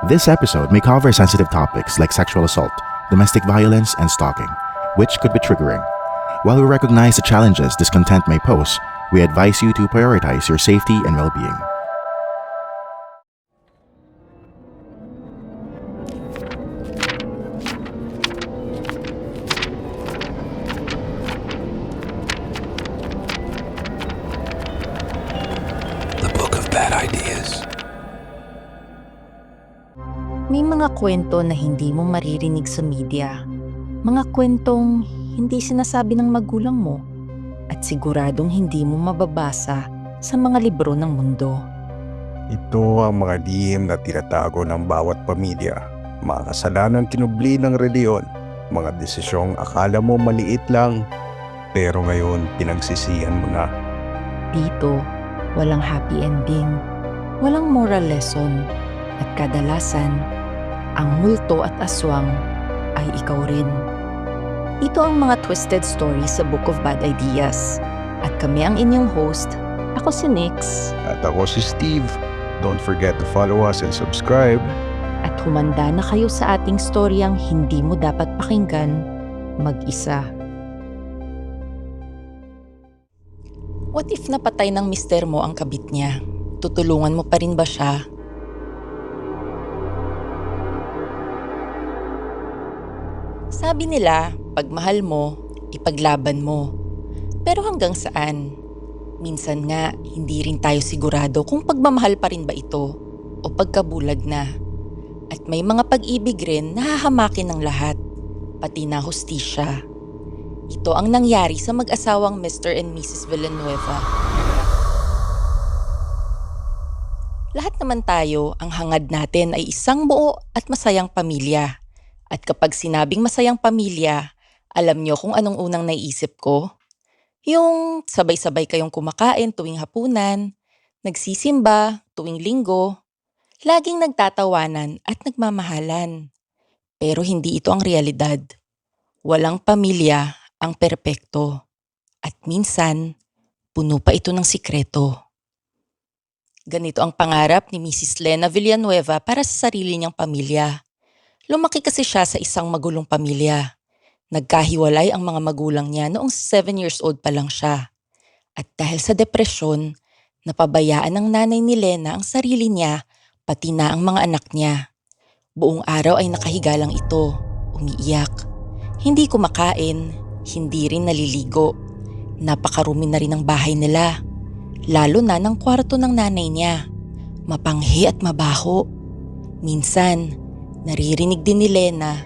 This episode may cover sensitive topics like sexual assault, domestic violence, and stalking, which could be triggering. While we recognize the challenges this content may pose, we advise you to prioritize your safety and well-being. The Book of Bad Ideas. May mga kwento na hindi mo maririnig sa media. Mga kwentong hindi sinasabi ng magulang mo at siguradong hindi mo mababasa sa mga libro ng mundo. Ito ang mga lihim na tinatago ng bawat pamilya, mga kasalanang kinubli ng reliyon, mga desisyong akala mo maliit lang, pero ngayon pinagsisihan mo na. Dito, walang happy ending, walang moral lesson, at kadalasan, ang multo at aswang ay ikaw rin. Ito ang mga twisted stories sa Book of Bad Ideas. At kami ang inyong host. Ako si Nix. At ako si Steve. Don't forget to follow us and subscribe. At humanda na kayo sa ating storyang hindi mo dapat pakinggan mag-isa. What if napatay ng mister mo ang kabit niya? Tutulungan mo pa rin ba siya? Sabi nila, pag mahal mo, ipaglaban mo. Pero hanggang saan? Minsan nga, hindi rin tayo sigurado kung pagmamahal pa rin ba ito o pagkabulag na. At may mga pag-ibig rin na hahamakin ng lahat, pati na hustisya. Ito ang nangyari sa mag-asawang Mr. and Mrs. Villanueva. Lahat naman tayo, ang hangad natin ay isang buo at masayang pamilya. At kapag sinabing masayang pamilya, alam nyo kung anong unang naiisip ko? Yung sabay-sabay kayong kumakain tuwing hapunan, nagsisimba tuwing linggo, laging nagtatawanan at nagmamahalan. Pero hindi ito ang realidad. Walang pamilya ang perpekto. At minsan, puno pa ito ng sikreto. Ganito ang pangarap ni Mrs. Lena Villanueva para sa sarili niyang pamilya. Lumaki kasi siya sa isang magulong pamilya. Nagkahiwalay ang mga magulang niya noong 7 years old pa lang siya. At dahil sa depresyon, napabayaan ng nanay ni Lena ang sarili niya, pati na ang mga anak niya. Buong araw ay nakahiga lang ito, umiiyak. Hindi kumakain, hindi rin naliligo. Napakarumi na rin ang bahay nila. Lalo na ng kwarto ng nanay niya. Mapanghi at mabaho. Minsan, naririnig din ni Lena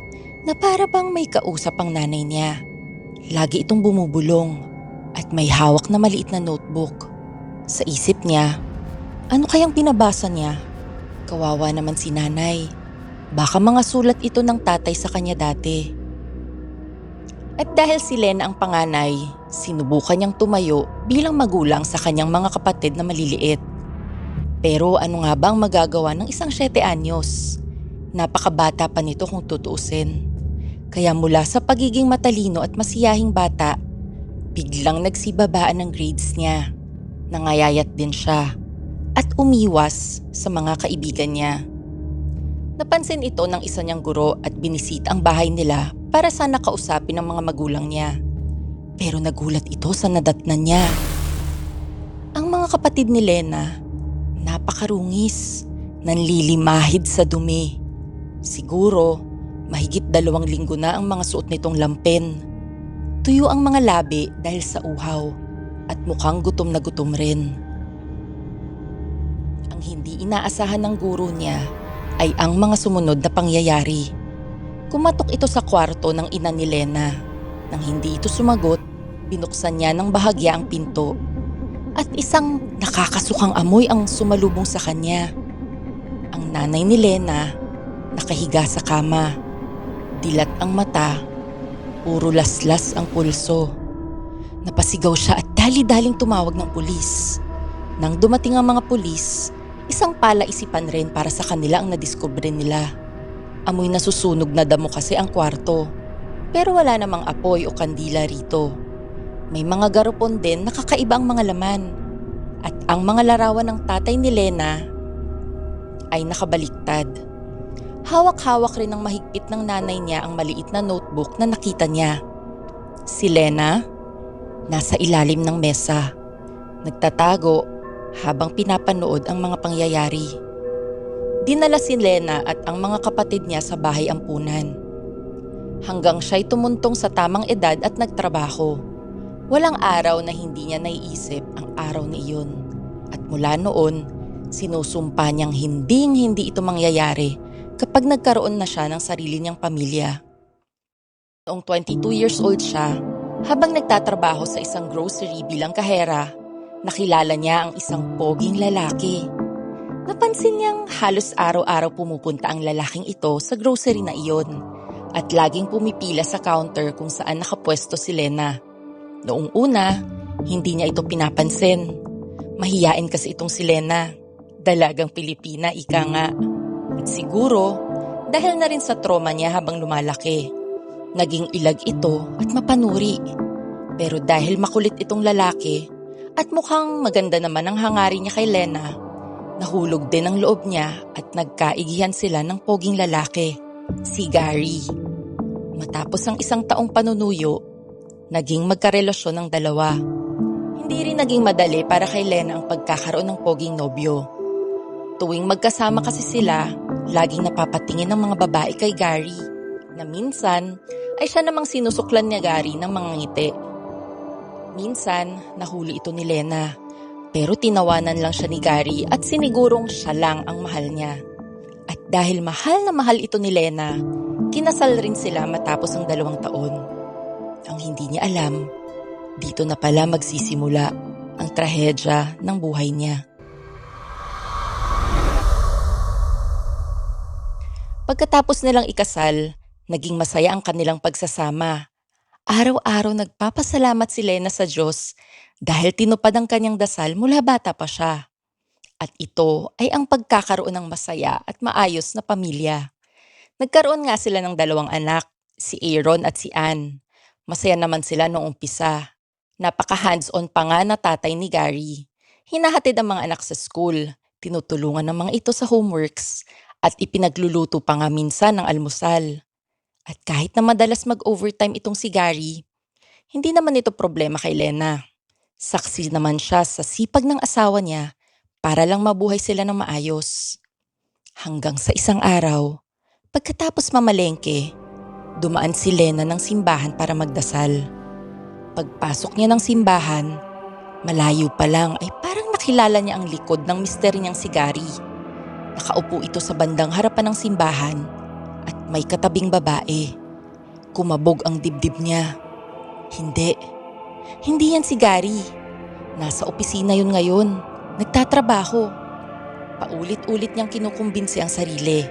na para bang may kausap ang nanay niya. Lagi itong bumubulong at may hawak na maliit na notebook. Sa isip niya, ano kayang binabasa niya? Kawawa naman si nanay. Baka mga sulat ito ng tatay sa kanya dati. At dahil si Lena ang panganay, sinubukan niyang tumayo bilang magulang sa kanyang mga kapatid na maliliit. Pero ano nga bang magagawa ng isang 7 anyos? Napakabata pa nito kung tutuusin. Kaya mula sa pagiging matalino at masiyahing bata, biglang nagsibabaan ng grades niya. Nangayayat din siya at umiwas sa mga kaibigan niya. Napansin ito ng isa niyang guro at binisita ang bahay nila para sana kausapin ang mga magulang niya. Pero nagulat ito sa nadatnan niya. Ang mga kapatid ni Lena, napakarungis, nanlilimahid sa dumi. Siguro, mahigit 2 linggo na ang mga suot nitong lampin. Tuyo ang mga labi dahil sa uhaw at mukhang gutom na gutom rin. Ang hindi inaasahan ng guro niya ay ang mga sumunod na pangyayari. Kumatok ito sa kwarto ng ina ni Lena. Nang hindi ito sumagot, binuksan niya ng bahagya ang pinto. At isang nakakasukang amoy ang sumalubong sa kanya. Ang nanay ni Lena, nakahiga sa kama. Dilat ang mata, puro laslas ang pulso. Napasigaw siya at dali-daling tumawag ng pulis. Nang dumating ang mga pulis, isang palaisipan rin para sa kanila ang nadiskubre nila. Amoy na susunog na damo kasi ang kwarto. Pero wala namang apoy o kandila rito. May mga garupon din na kakaiba ang mga laman. At ang mga larawan ng tatay ni Lena ay nakabaliktad. Hawak-hawak rin ng mahigpit ng nanay niya ang maliit na notebook na nakita niya. Si Lena, nasa ilalim ng mesa, nagtatago habang pinapanood ang mga pangyayari. Dinala si Lena at ang mga kapatid niya sa bahay ampunan. Hanggang siya'y tumuntong sa tamang edad at nagtrabaho. Walang araw na hindi niya naiisip ang araw na iyon. At mula noon, sinusumpa niyang hindi ito mangyayari kapag nagkaroon na siya ng sarili niyang pamilya. Noong 22 years old siya, habang nagtatrabaho sa isang grocery bilang kahera, nakilala niya ang isang poging lalaki. Napansin niyang halos araw-araw pumupunta ang lalaking ito sa grocery na iyon at laging pumipila sa counter kung saan nakapwesto si Lena. Noong una, hindi niya ito pinapansin. Mahiyain kasi itong si Lena. Dalagang Pilipina, ika nga. At siguro, dahil na rin sa trauma niya habang lumalaki, naging ilag ito at mapanuri. Pero dahil makulit itong lalaki at mukhang maganda naman ang hangarin niya kay Lena, nahulog din ang loob niya at nagkaigihan sila ng poging lalaki, si Gary. Matapos ang isang taong panunuyo, naging magkarelasyon ng dalawa. Hindi rin naging madali para kay Lena ang pagkakaroon ng poging nobyo. Tuwing magkasama kasi sila, laging napapatingin ng mga babae kay Gary, na minsan ay siya namang sinusuklan niya Gary ng mga ngiti. Minsan, nahuli ito ni Lena, pero tinawanan lang siya ni Gary at sinigurong siya lang ang mahal niya. At dahil mahal na mahal ito ni Lena, kinasal rin sila matapos ang 2 taon. Ang hindi niya alam, dito na pala magsisimula ang trahedya ng buhay niya. Pagkatapos nilang ikasal, naging masaya ang kanilang pagsasama. Araw-araw nagpapasalamat si Lena sa Diyos dahil tinupad ang kanyang dasal mula bata pa siya. At ito ay ang pagkakaroon ng masaya at maayos na pamilya. Nagkaroon nga sila ng 2 anak, si Aaron at si Ann. Masaya naman sila noong umpisa. Napaka-hands-on pa nga na tatay ni Gary. Hinahatid ang mga anak sa school, tinutulungan ng mga ito sa homeworks, at ipinagluluto pa nga minsan ng almusal. At kahit na madalas mag-overtime itong si Gary, hindi naman ito problema kay Lena. Saksi naman siya sa sipag ng asawa niya para lang mabuhay sila ng maayos. Hanggang sa isang araw, pagkatapos mamalengke, dumaan si Lena ng simbahan para magdasal. Pagpasok niya ng simbahan, malayo pa lang ay parang nakilala niya ang likod ng mister niyang si Gary. Nakaupo ito sa bandang harapan ng simbahan at may katabing babae. Kumabog ang dibdib niya. Hindi yan si Gary. Nasa opisina yun ngayon. Nagtatrabaho. Paulit-ulit niyang kinukumbinsi ang sarili.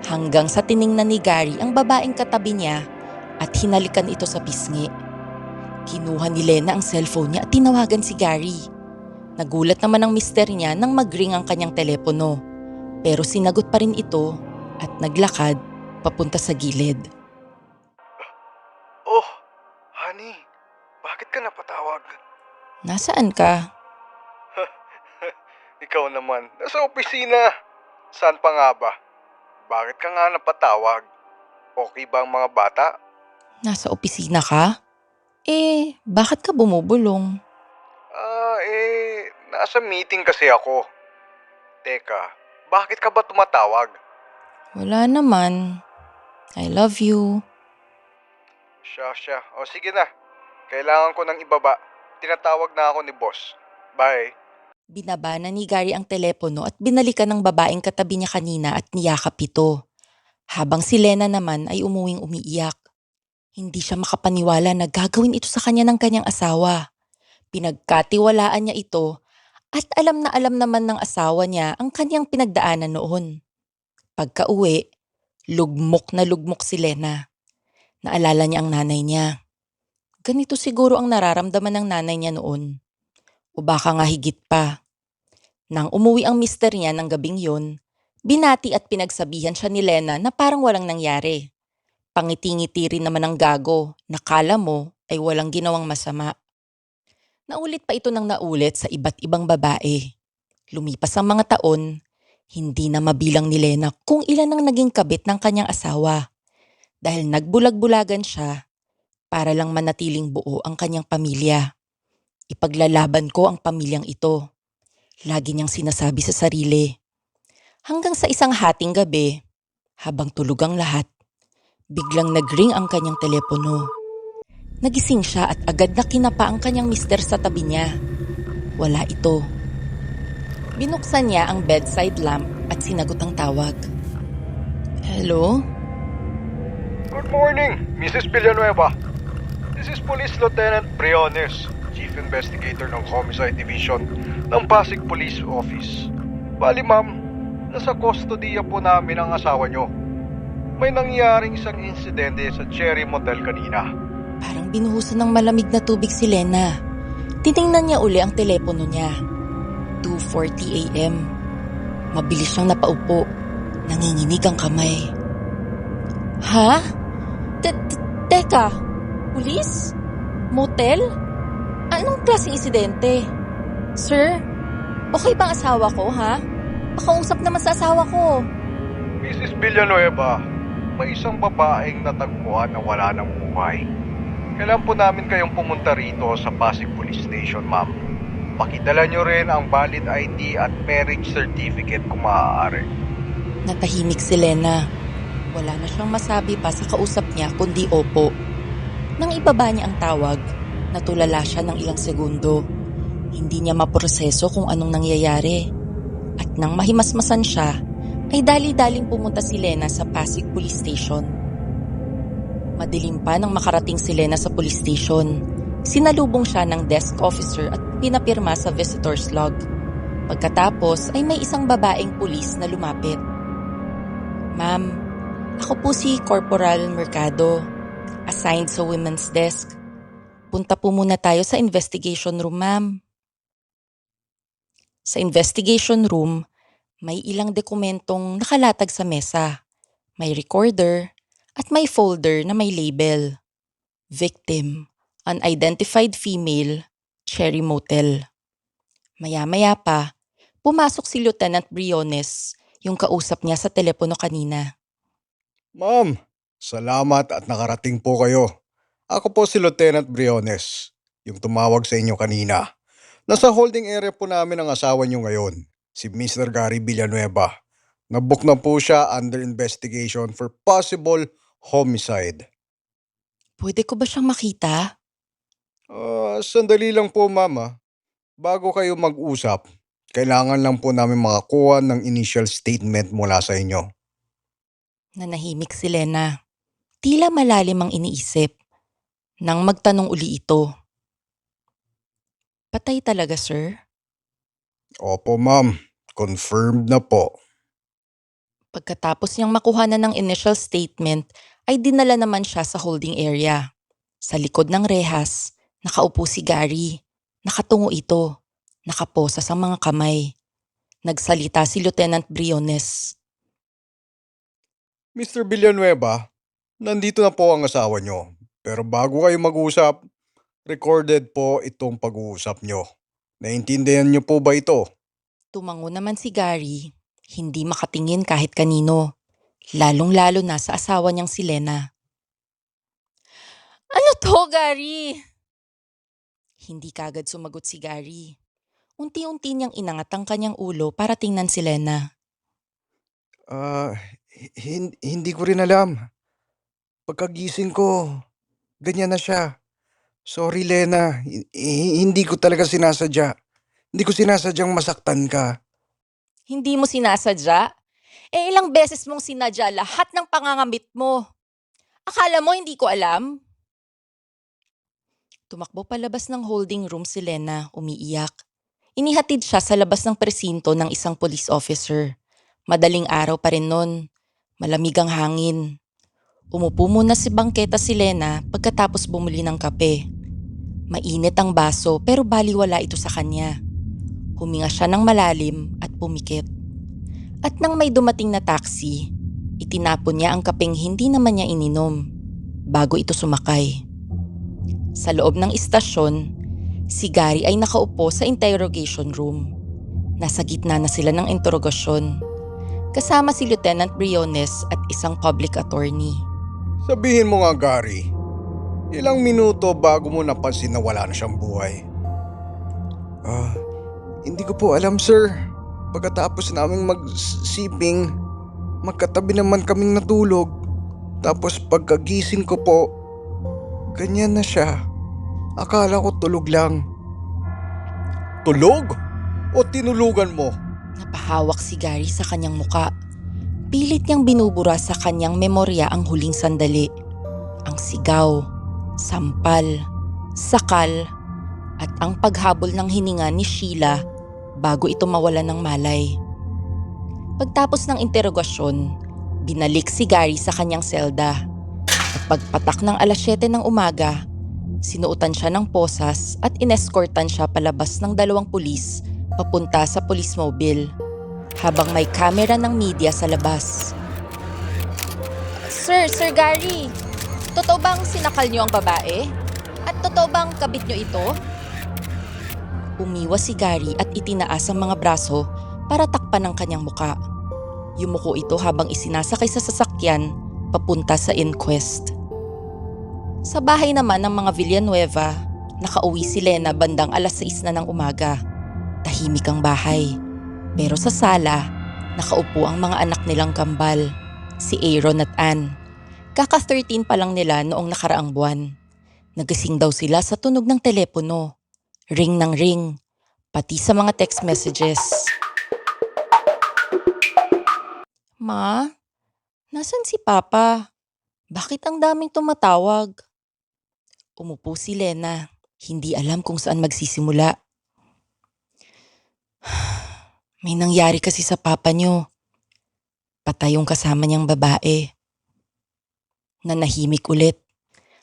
Hanggang sa tiningnan ni Gary ang babaeng katabi niya at hinalikan ito sa pisngi. Kinuha ni Lena ang cellphone niya at tinawagan si Gary. Nagulat naman ang mister niya nang mag-ring ang kanyang telepono. Pero sinagot pa rin ito at naglakad papunta sa gilid. Oh, honey, bakit ka napatawag? Nasaan ka? Ikaw naman, nasa opisina. Saan pa nga ba? Bakit ka nga napatawag? Okay ba ang mga bata? Nasa opisina ka? Bakit ka bumubulong? Nasa meeting kasi ako. Teka, bakit ka ba tumatawag? Wala naman. I love you. Siya. O sige na. Kailangan ko ng ibaba. Tinatawag na ako ni boss. Bye. Binaba na ni Gary ang telepono at binalikan ng babaeng katabi niya kanina at niyakap ito. Habang si Lena naman ay umuwing umiiyak. Hindi siya makapaniwala na gagawin ito sa kanya ng kanyang asawa. Pinagkatiwalaan niya ito at alam naman ng asawa niya ang kanyang pinagdaanan noon. Pagka-uwi, lugmok na lugmok si Lena. Naalala niya ang nanay niya. Ganito siguro ang nararamdaman ng nanay niya noon. O baka nga higit pa. Nang umuwi ang mister niya ng gabing yun, binati at pinagsabihan siya ni Lena na parang walang nangyari. Pangiti-ngiti rin naman ang gago, nakala mo ay walang ginawang masama. Naulit pa ito ng naulit sa iba't ibang babae. Lumipas ang mga taon, Hindi na mabilang ni Lena kung ilan ang naging kabit ng kanyang asawa dahil nagbulag-bulagan siya para lang manatiling buo ang kanyang pamilya. Ipaglalaban ko ang pamilyang ito. Lagi niyang sinasabi sa sarili. Hanggang sa isang hating gabi, habang tulog ang lahat, biglang nag-ring ang kanyang telepono. Nagising siya at agad na kinapa ang kanyang mister sa tabi niya. Wala ito. Binuksan niya ang bedside lamp at sinagot ang tawag. Hello? Good morning, Mrs. Villanueva. This is Police Lieutenant Briones, Chief Investigator ng Homicide Division ng Pasig Police Office. Bali ma'am, nasa kustodiya po namin ang asawa nyo. May nangyaring isang insidente sa Cherry Motel kanina. Parang binuhusan ng malamig na tubig si Lena. Titingnan niya uli ang telepono niya. 2:40 a.m. Mabilis siyang napaupo. Nanginginig ang kamay. Ha? Teka, pulis? Motel? Anong klaseng insidente? Sir, okay bang asawa ko, ha? Pakausap naman sa asawa ko. Mrs. Villanueva, may isang babaeng natagpuan na wala ng buhay. Kailan po namin kayong pumunta rito sa Pasig Police Station, ma'am. Pakidala nyo rin ang valid ID at marriage certificate kung maaari. Natahimik si Lena. Wala na siyang masabi pa sa kausap niya kundi opo. Nang ibaba niya ang tawag, natulala siya ng ilang segundo. Hindi niya maproseso kung anong nangyayari. At nang mahimasmasan siya, ay dali-daling pumunta si Lena sa Pasig Police Station. Madilim pa nang makarating si Lena sa police station. Sinalubong siya ng desk officer at pinapirma sa visitor's log. Pagkatapos ay may isang babaeng pulis na lumapit. Ma'am, ako po si Corporal Mercado, assigned sa women's desk. Punta po muna tayo sa investigation room, ma'am. Sa investigation room, may ilang dokumentong nakalatag sa mesa. May recorder at may folder na may label. Victim, unidentified female, Cherry Motel. Maya-maya pa, pumasok si Lieutenant Briones, yung kausap niya sa telepono kanina. Ma'am, salamat at nakarating po kayo. Ako po si Lieutenant Briones, yung tumawag sa inyo kanina. Nasa holding area po namin ang asawa niyo ngayon, si Mr. Gary Villanueva. Nabook na po siya under investigation for possible homicide. Pwede ko ba siyang makita? Sandali lang po, ma'am. Bago kayo mag-usap, kailangan lang po namin makakuha ng initial statement mula sa inyo. Nanahimik si Lena. Tila malalim ang iniisip. Nang magtanong uli ito. Patay talaga, sir? Opo, ma'am. Confirmed na po. Pagkatapos niyang makuha na ng initial statement, ay dinala naman siya sa holding area. Sa likod ng rehas, nakaupo si Gary. Nakatungo ito. Nakaposa sa mga kamay. Nagsalita si Lieutenant Briones. Mr. Villanueva, nandito na po ang asawa nyo. Pero bago kayo mag-usap, recorded po itong pag-uusap nyo. Naintindihan nyo po ba ito? Tumango naman si Gary. Hindi makatingin kahit kanino. Lalong-lalo na sa asawa niyang si Lena. Ano to, Gary? Hindi kagad sumagot si Gary. Unti-unti niyang inangat ang kanyang ulo para tingnan si Lena. Hindi ko rin alam. Pagkagising ko, ganyan na siya. Sorry, Lena. Hindi ko talaga sinasadya. Hindi ko sinasadyang masaktan ka. Hindi mo sinasadya? Ilang beses mong sinadya lahat ng pangangamit mo. Akala mo hindi ko alam? Tumakbo palabas ng holding room si Lena, umiiyak. Inihatid siya sa labas ng presinto ng isang police officer. Madaling araw pa rin nun. Malamig ang hangin. Umupo muna si bangketa si Lena pagkatapos bumili ng kape. Mainit ang baso pero baliwala ito sa kanya. Huminga siya ng malalim at pumikit. At nang may dumating na taxi, itinapon niya ang kapeng hindi naman niya ininom bago ito sumakay. Sa loob ng istasyon, si Gary ay nakaupo sa interrogation room. Nasa gitna na sila ng interogasyon. kasama si Lieutenant Briones at isang public attorney. Sabihin mo nga, Gary, ilang minuto bago mo napansin na wala na siyang buhay? Hindi ko po alam, sir. Pagkatapos naming mag-siping, magkatabi naman kaming natulog. Tapos pagkagising ko po, ganyan na siya. Akala ko tulog lang. Tulog? O tinulugan mo? Napahawak si Gary sa kanyang muka. Pilit niyang binubura sa kanyang memorya ang huling sandali. Ang sigaw, sampal, sakal, at ang paghabol ng hininga ni Sheila bago ito mawalan ng malay. Pagtapos ng interogasyon, binalik si Gary sa kanyang selda. At pagpatak ng 7:00 ng umaga, sinuotan siya ng posas at inescortan siya palabas ng 2 pulis papunta sa police mobile habang may kamera ng media sa labas. Sir Gary, totoo bang sinakal niyo ang babae? At totoo bang kabit niyo ito? Umiwas si Gary at itinaas ang mga braso para takpan ang kanyang muka. Yumuko ito habang isinasakay sa sasakyan papunta sa inquest. Sa bahay naman ng mga Villanueva, nakauwi si Lena bandang 6:00 na ng umaga. Tahimik ang bahay. Pero sa sala, nakaupo ang mga anak nilang kambal, si Aaron at Ann. Kaka-13 pa lang nila noong nakaraang buwan. Nagising daw sila sa tunog ng telepono. Ring ng ring, pati sa mga text messages. Ma, nasan si Papa? Bakit ang daming tumatawag? Umupo si Lena, hindi alam kung saan magsisimula. May nangyari kasi sa papa niyo. Patay yung kasama niyang babae. Nanahimik ulit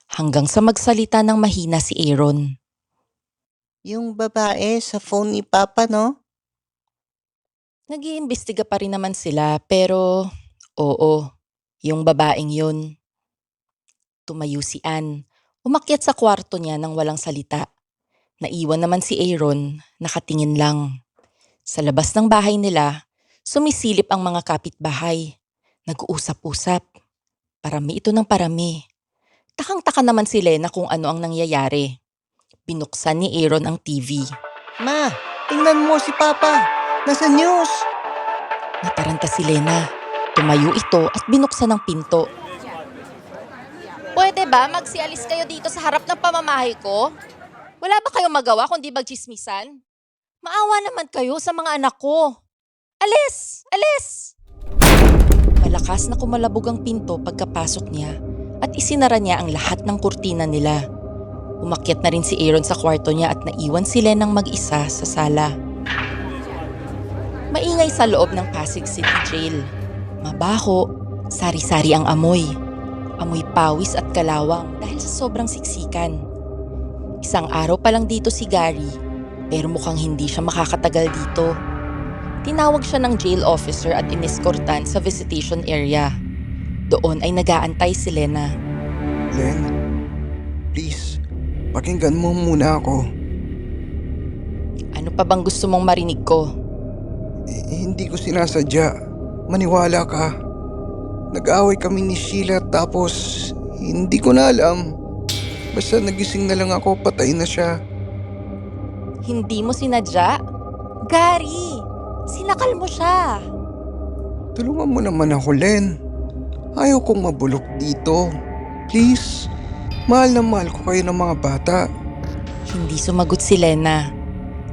hanggang sa magsalita ng mahina si Aaron. Yung babae sa phone ni Papa, no? Nag-iimbestiga pa rin naman sila pero oo, yung babaeng yun. Tumayo si Ann, umakyat sa kwarto niya nang walang salita. Naiwan naman si Aaron, nakatingin lang. Sa labas ng bahay nila, sumisilip ang mga kapitbahay. Nag-uusap-usap. Parami ito ng parami. Takang-taka naman si Lena kung ano ang nangyayari. Binuksan ni Aaron ang TV. Ma, tingnan mo si Papa. Nasa news. Nataranta si Lena. Tumayo ito at binuksan ang pinto. Pwede ba magsialis kayo dito sa harap ng pamamahay ko? Wala ba kayong magawa kundi magchismisan? Maawa naman kayo sa mga anak ko. Alis! Alis! Malakas na kumalabog ang pinto pagkapasok niya at isinara niya ang lahat ng kurtina nila. Umakyat na rin si Aaron sa kwarto niya at naiwan si Lenang mag-isa sa sala. Maingay sa loob ng Pasig City Jail. Mabaho, sari-sari ang amoy. Amoy pawis at kalawang dahil sa sobrang siksikan. Isang araw pa lang dito si Gary, pero mukhang hindi siya makakatagal dito. Tinawag siya ng jail officer at ineskortan sa visitation area. Doon ay nag-aantay si Lena. Len, please, pakinggan mo muna ako. Ano pa bang gusto mong marinig ko? Hindi ko sinasadya. Maniwala ka. Nag-away kami ni Sheila tapos hindi ko na alam. Basta nagising na lang ako, patay na siya. Hindi mo sinadya? Gary, sinakal mo siya. Tulungan mo naman ako, Len. Ayaw kong mabulok dito. Please, mahal na mahal ko kayo ng mga bata. Hindi sumagot si Lena.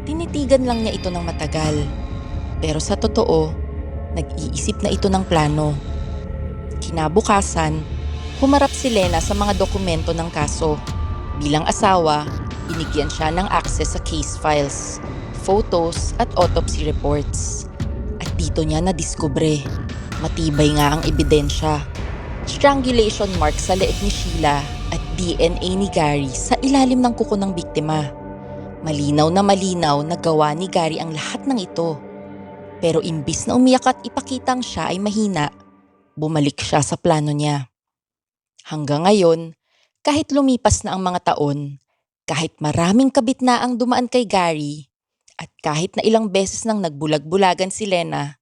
Tinitigan lang niya ito ng matagal. Pero sa totoo, nag-iisip na ito ng plano. Kinabukasan, humarap si Lena sa mga dokumento ng kaso. Bilang asawa, binigyan siya ng access sa case files, photos at autopsy reports. At dito niya nadiskubre, matibay nga ang ebidensya. Strangulation mark sa leeg ni Sheila at DNA ni Gary sa ilalim ng kuko ng biktima. Malinaw na malinaw na gawa ni Gary ang lahat ng ito. Pero imbis na umiyak at ipakitang siya ay mahina, bumalik siya sa plano niya. Hanggang ngayon, kahit lumipas na ang mga taon, kahit maraming kabit na ang dumaan kay Gary, at kahit na ilang beses nang nagbulag-bulagan si Lena,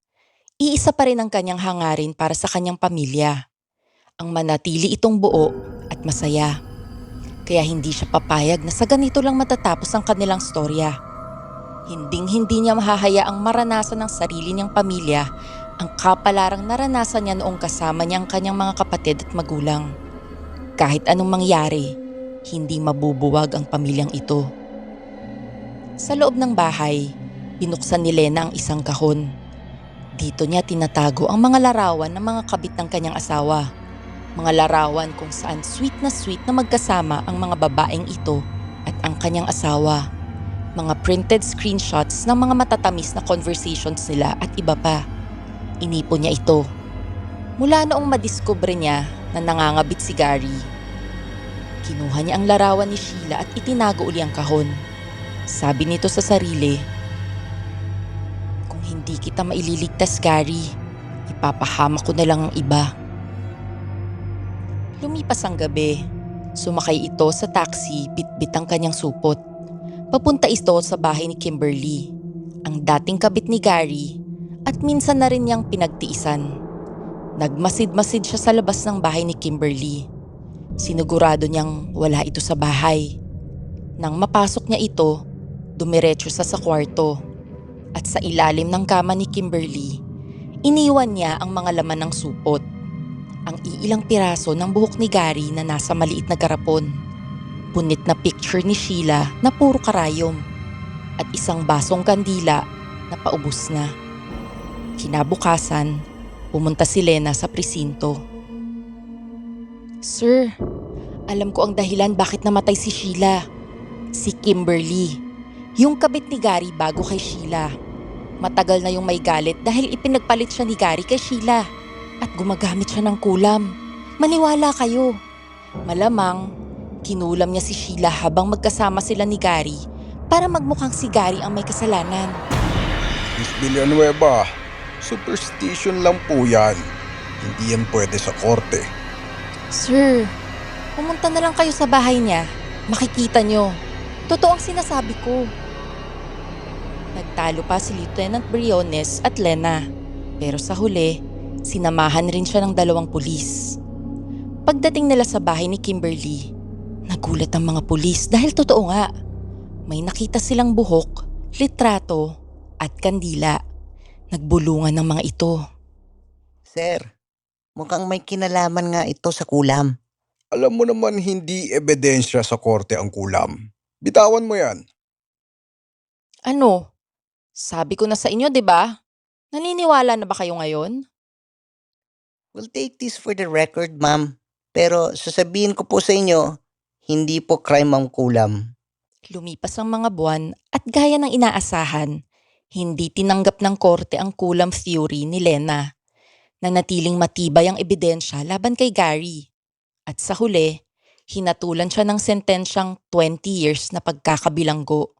Iisa pa rin ang kanyang hangarin para sa kanyang pamilya. Ang manatili itong buo at masaya. Kaya hindi siya papayag na sa ganito lang matatapos ang kanilang storya. Hinding-hindi niya mahahayaang maranasan ng sarili niyang pamilya ang kapalarang naranasan niya noong kasama niya ang kanyang mga kapatid at magulang. Kahit anong mangyari, hindi mabubuwag ang pamilyang ito. Sa loob ng bahay, binuksan ni Lena ang isang kahon. Dito niya tinatago ang mga larawan ng mga kabit ng kanyang asawa. Mga larawan kung saan sweet na magkasama ang mga babaeng ito at ang kanyang asawa. Mga printed screenshots ng mga matatamis na conversations nila at iba pa. Inipon niya ito. Mula noong madiskubre niya na nangangabit si Gary. Kinuha niya ang larawan ni Sheila at itinago uli ang kahon. Sabi nito sa sarili, "Kung hindi kita maililigtas, Gary, ipapahamak ko na lang ang iba." Lumipas ang gabi. Sumakay ito sa taxi, bitbit ang kanyang supot. Papunta ito sa bahay ni Kimberly, ang dating kabit ni Gary, at minsan na rin niyang pinagtiisan. Nagmasid-masid siya sa labas ng bahay ni Kimberly. Sinigurado niyang wala ito sa bahay. Nang mapasok niya ito, dumiretso sa kwarto. At sa ilalim ng kama ni Kimberly, iniwan niya ang mga laman ng supot. Ang iilang piraso ng buhok ni Gary na nasa maliit na garapon. Punit na picture ni Sheila na puro karayom. At isang basong kandila na paubos na. Kinabukasan, pumunta si Lena sa presinto. "Sir, alam ko ang dahilan bakit namatay si Sheila. Si Kimberly, yung kabit ni Gary bago kay Sheila. Matagal na yung may galit dahil ipinagpalit siya ni Gary kay Sheila. At gumagamit siya ng kulam. Maniwala kayo. Malamang, kinulam niya si Sheila habang magkasama sila ni Gary para magmukhang si Gary ang may kasalanan." Miss Villanueva, superstition lang po yan. Hindi yan pwede sa korte. "Sir, pumunta na lang kayo sa bahay niya. Makikita niyo. Totoo ang sinasabi ko." Nagtalo pa si Lieutenant Briones at Lena. Pero sa huli, sinamahan rin siya ng 2 pulis. Pagdating nila sa bahay ni Kimberly, nagulat ang mga pulis dahil totoo nga. May nakita silang buhok, litrato at kandila. Nagbulungan ng mga ito. Sir, mukhang may kinalaman nga ito sa kulam. Alam mo naman hindi ebidensya sa korte ang kulam. Bitawan mo yan. Ano? Sabi ko na sa inyo, 'di ba? Naniniwala na ba kayo ngayon? We'll take this for the record, ma'am. Pero sasabihin ko po sa inyo, hindi po crime ang kulam. Lumipas ang mga buwan at gaya ng inaasahan, hindi tinanggap ng korte ang kulam theory ni Lena. Nanatiling matibay ang ebidensya laban kay Gary. At sa huli, hinatulan siya ng sentensyang 20 years na pagkakabilanggo.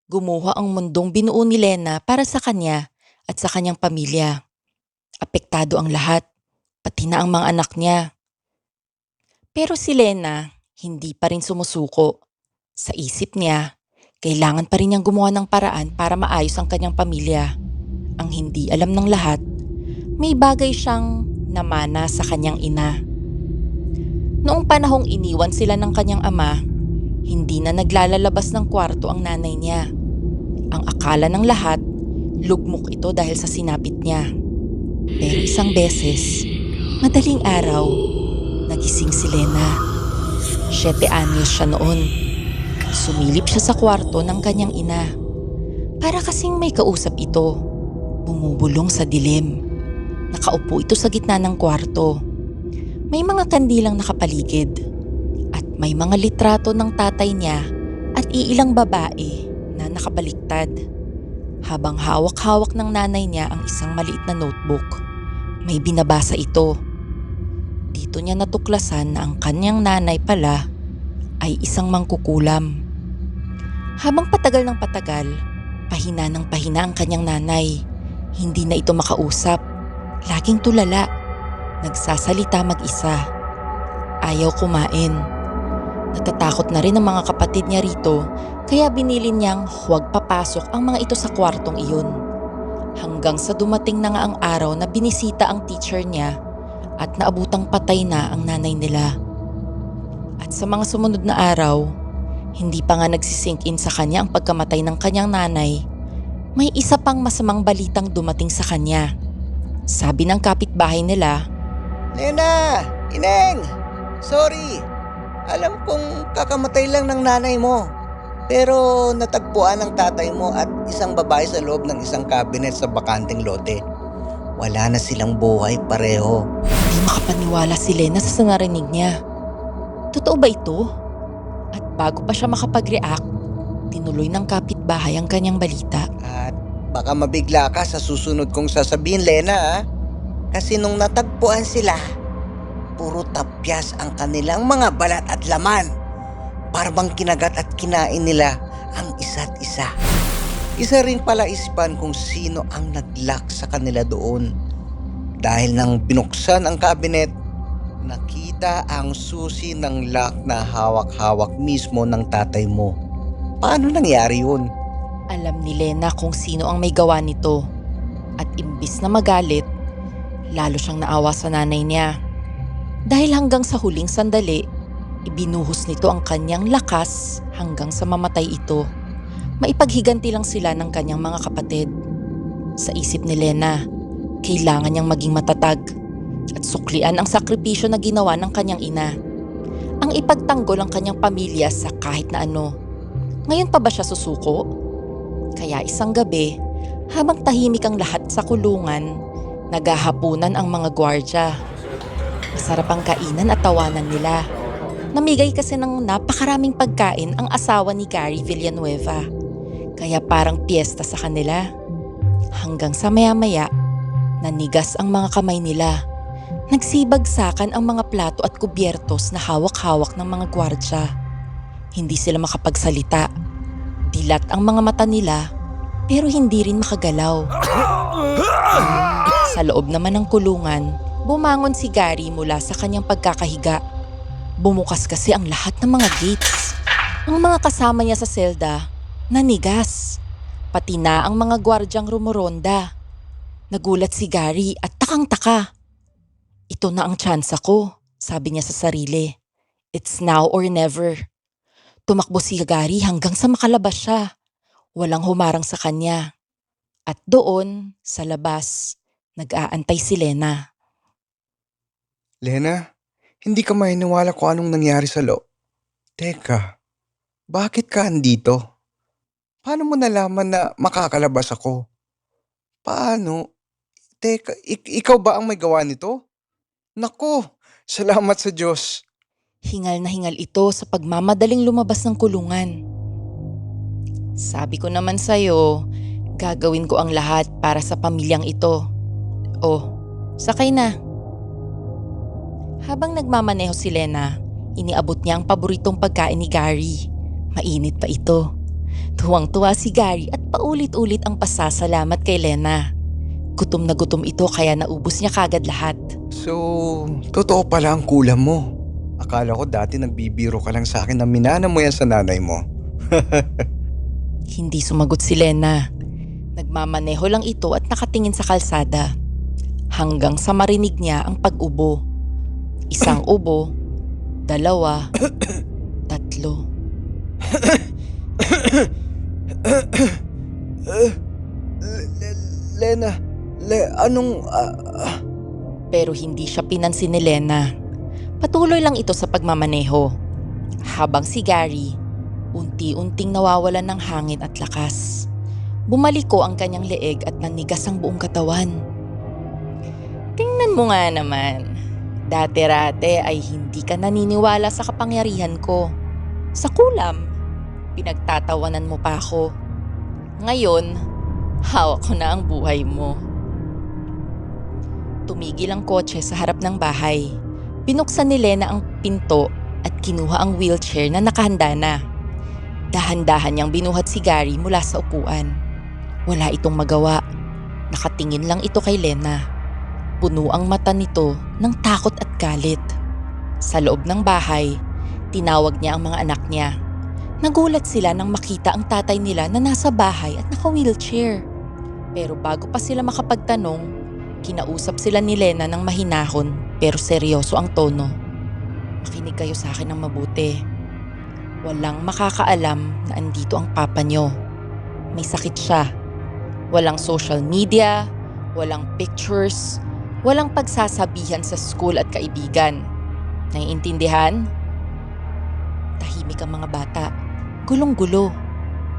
Gumuho ang mundong binuo ni Lena para sa kanya at sa kanyang pamilya. Apektado ang lahat, pati na ang mga anak niya. Pero si Lena, hindi pa rin sumusuko. Sa isip niya, kailangan pa rin niyang gumawa ng paraan para maayos ang kanyang pamilya. Ang hindi alam ng lahat, may bagay siyang namana sa kanyang ina. Noong panahong iniwan sila ng kanyang ama, hindi na naglalalabas ng kwarto ang nanay niya. Ang akala ng lahat, lugmok ito dahil sa sinapit niya. Pero isang beses, madaling araw, nagising si Lena. 7 anyos siya noon. Sumilip siya sa kwarto ng kanyang ina. Para kasing may kausap ito. Bumubulong sa dilim. Nakaupo ito sa gitna ng kwarto. May mga kandilang nakapaligid. At may mga litrato ng tatay niya at iilang babae na nakabaliktad. Habang hawak-hawak ng nanay niya ang isang maliit na notebook, may binabasa ito. Dito niya natuklasan na ang kanyang nanay pala ay isang mangkukulam. Habang patagal ng patagal, pahina ng pahina ang kanyang nanay. Hindi na ito makausap. Laging tulala. Nagsasalita mag-isa. Ayaw kumain. Natatakot na rin ang mga kapatid niya rito, kaya binili niyang huwag papasok ang mga ito sa kwartong iyon. Hanggang sa dumating na nga ang araw na binisita ang teacher niya at naabutang patay na ang nanay nila. At sa mga sumunod na araw, hindi pa nga nagsisink in sa kanya ang pagkamatay ng kanyang nanay, may isa pang masamang balitang dumating sa kanya. Sabi ng kapitbahay nila, Lena! Ineng! Sorry! Alam kong kakamatay lang ng nanay mo. Pero natagpuan ng tatay mo at isang babae sa loob ng isang cabinet sa bakanteng lote. Wala na silang buhay pareho. Hindi makapaniwala si Lena sa narinig niya. Totoo ba ito? At bago pa siya makapag-react, tinuloy ng kapitbahay ang kanyang balita. At baka mabigla ka sa susunod kong sasabihin, Lena, ah. Kasi nung natagpuan sila, puro tapyas ang kanilang mga balat at laman. Parang kinagat at kinain nila ang isa't isa. Isa rin pala isipan kung sino ang nag-lock sa kanila doon. Dahil nang binuksan ang cabinet, nakita ang susi ng lock na hawak-hawak mismo ng tatay mo. Paano nangyari yun? Alam ni Lena kung sino ang may gawa nito. At imbis na magalit, lalo siyang naawa sa nanay niya. Dahil hanggang sa huling sandali, ibinuhos nito ang kanyang lakas hanggang sa mamatay ito. Maipaghiganti lang sila ng kanyang mga kapatid. Sa isip ni Lena, kailangan niyang maging matatag at suklian ang sakripisyo na ginawa ng kanyang ina. Ang ipagtanggol ang kanyang pamilya sa kahit na ano. Ngayon pa ba siya susuko? Kaya isang gabi, habang tahimik ang lahat sa kulungan, naghahapunan ang mga gwardya. Masarap ang kainan at tawanan nila. Namigay kasi ng napakaraming pagkain ang asawa ni Gary Villanueva. Kaya parang piyesta sa kanila. Hanggang sa maya-maya, nanigas ang mga kamay nila. Nagsibagsakan ang mga plato at kubyertos na hawak-hawak ng mga gwardya. Hindi sila makapagsalita. Dilat ang mga mata nila, pero hindi rin makagalaw. Sa loob naman ng kulungan, bumangon si Gary mula sa kanyang pagkakahiga. Bumukas kasi ang lahat ng mga gates. Ang mga kasama niya sa selda, nanigas. Pati na ang mga gwardyang rumoronda. Nagulat si Gary at takang-taka. Ito na ang tsansa ko, sabi niya sa sarili. It's now or never. Tumakbo si Gary hanggang sa makalabas siya. Walang humarang sa kanya. At doon, sa labas, nag-aantay si Lena. Lena, hindi ka maniniwala kung anong nangyari sa loob. Teka, bakit ka andito? Paano mo nalaman na makakalabas ako? Paano? Teka, ikaw ba ang may gawa nito? Nako, salamat sa Diyos. Hingal na hingal ito sa pagmamadaling lumabas ng kulungan. Sabi ko naman sa'yo, gagawin ko ang lahat para sa pamilyang ito. Oh, sakay na. Habang nagmamaneho si Lena, iniabot niya ang paboritong pagkain ni Gary. Mainit pa ito. Tuwang-tuwa si Gary at paulit-ulit ang pasasalamat kay Lena. Gutom na gutom ito kaya naubos niya kagad lahat. So, totoo pala ang kulam mo. Akala ko dati nagbibiro ka lang sa akin na minana mo yan sa nanay mo. Hindi sumagot si Lena. Nagmamaneho lang ito at nakatingin sa kalsada. Hanggang sa marinig niya ang pag-ubo. Isang ubo, 2, 3. Lena, anong... Pero hindi siya pinansin ni Lena. Patuloy lang ito sa pagmamaneho. Habang si Gary, unti-unting nawawalan ng hangin at lakas. Bumaliko ang kanyang leeg at nanigas ang buong katawan. Tingnan mo nga naman. Dati-rate ay hindi ka naniniwala sa kapangyarihan ko. Sa kulam, pinagtatawanan mo pa ako. Ngayon, hawak ko na ang buhay mo. Tumigil ang kotse sa harap ng bahay. Binuksan ni Lena ang pinto at kinuha ang wheelchair na nakahanda na. Dahan-dahan niyang binuhat si Gary mula sa upuan. Wala itong magawa. Nakatingin lang ito kay Lena. Puno ang mata nito ng takot at galit. Sa loob ng bahay, tinawag niya ang mga anak niya. Nagulat sila nang makita ang tatay nila na nasa bahay at naka-wheelchair. Pero bago pa sila makapagtanong, kinausap sila ni Lena ng mahinahon pero seryoso ang tono. Makinig kayo sa akin ng mabuti. Walang makakaalam na andito ang papa nyo. May sakit siya. Walang social media, walang pictures, walang pagsasabihan sa school at kaibigan. Naiintindihan? Tahimik ang mga bata. Gulong-gulo.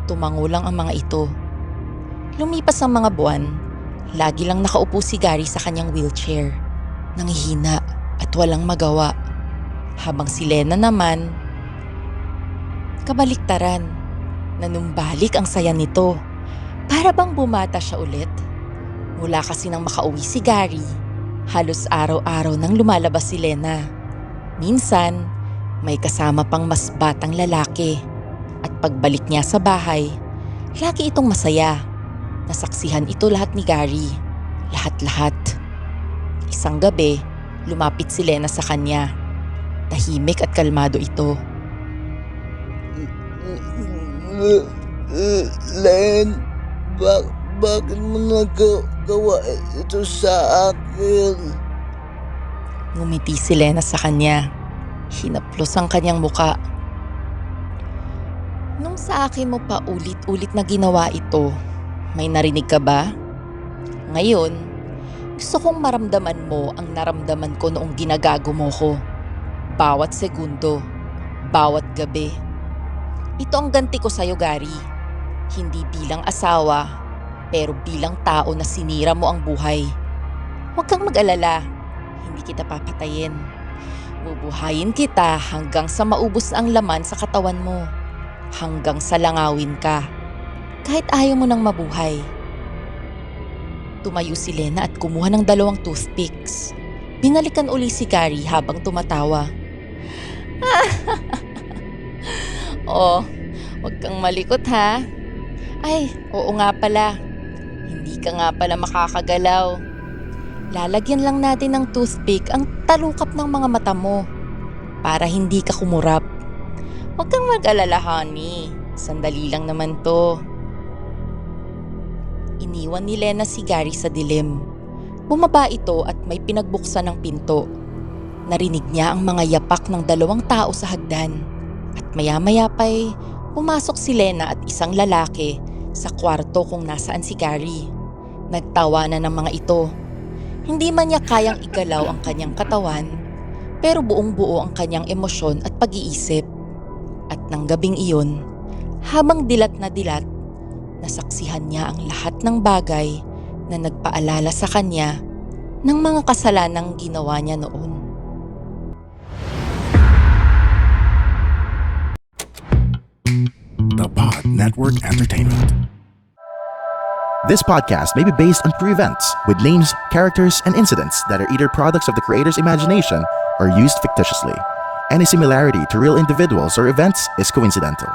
Tumango lang ang mga ito. Lumipas ang mga buwan, lagi lang nakaupo si Gary sa kanyang wheelchair. Nanghihina at walang magawa. Habang si Lena naman, kabaliktaran. Nanumbalik ang saya nito. Para bang bumata siya ulit? Mula kasi nang makauwi si Gary, halos araw-araw nang lumalabas si Lena. Minsan, may kasama pang mas batang lalaki. At pagbalik niya sa bahay, lagi itong masaya. Nasaksihan ito lahat ni Gary. Lahat-lahat. Isang gabi, lumapit si Lena sa kanya. Tahimik at kalmado ito. Len, bakit mo nagawa ito sa akin? Ngumiti si Lena sa kanya. Hinaplos ang kanyang muka. Nung sa akin mo pa ulit-ulit na ginawa ito, may narinig ka ba? Ngayon, gusto kong maramdaman mo ang naramdaman ko noong ginagago mo ko. Bawat segundo, bawat gabi. Ito ang ganti ko sa'yo, Gary. Hindi bilang asawa, pero bilang tao na sinira mo ang buhay. Huwag kang mag-alala, hindi kita papatayin. Bubuhayin kita hanggang sa maubos ang laman sa katawan mo. Hanggang sa langawin ka. Kahit ayaw mo nang mabuhay. Tumayo si Lena at kumuha ng 2 toothpicks. Binalikan uli si Gary habang tumatawa. Oh, huwag kang malikot ha. Ay, oo nga pala. Hindi ka nga pala makakagalaw. Lalagyan lang natin ng toothpick ang talukap ng mga mata mo para hindi ka kumurap. Huwag kang mag-alala, honey. Sandali lang naman to. Iniwan ni Lena si Gary sa dilim. Bumaba ito at may pinagbuksan ng pinto. Narinig niya ang mga yapak ng 2 tao sa hagdan. At maya-maya pa'y pumasok si Lena at isang lalaki sa kwarto kung nasaan si Gary. Nagtawanan ng mga ito. Hindi man niya kayang igalaw ang kanyang katawan, pero buong-buo ang kanyang emosyon at pag-iisip. At ng gabing iyon, habang dilat na dilat, nasaksihan niya ang lahat ng bagay na nagpaalala sa kanya ng mga kasalanang ginawa niya noon. The Pod Network Entertainment. This podcast may be based on true events with names, characters, and incidents that are either products of the creator's imagination or used fictitiously. Any similarity to real individuals or events is coincidental.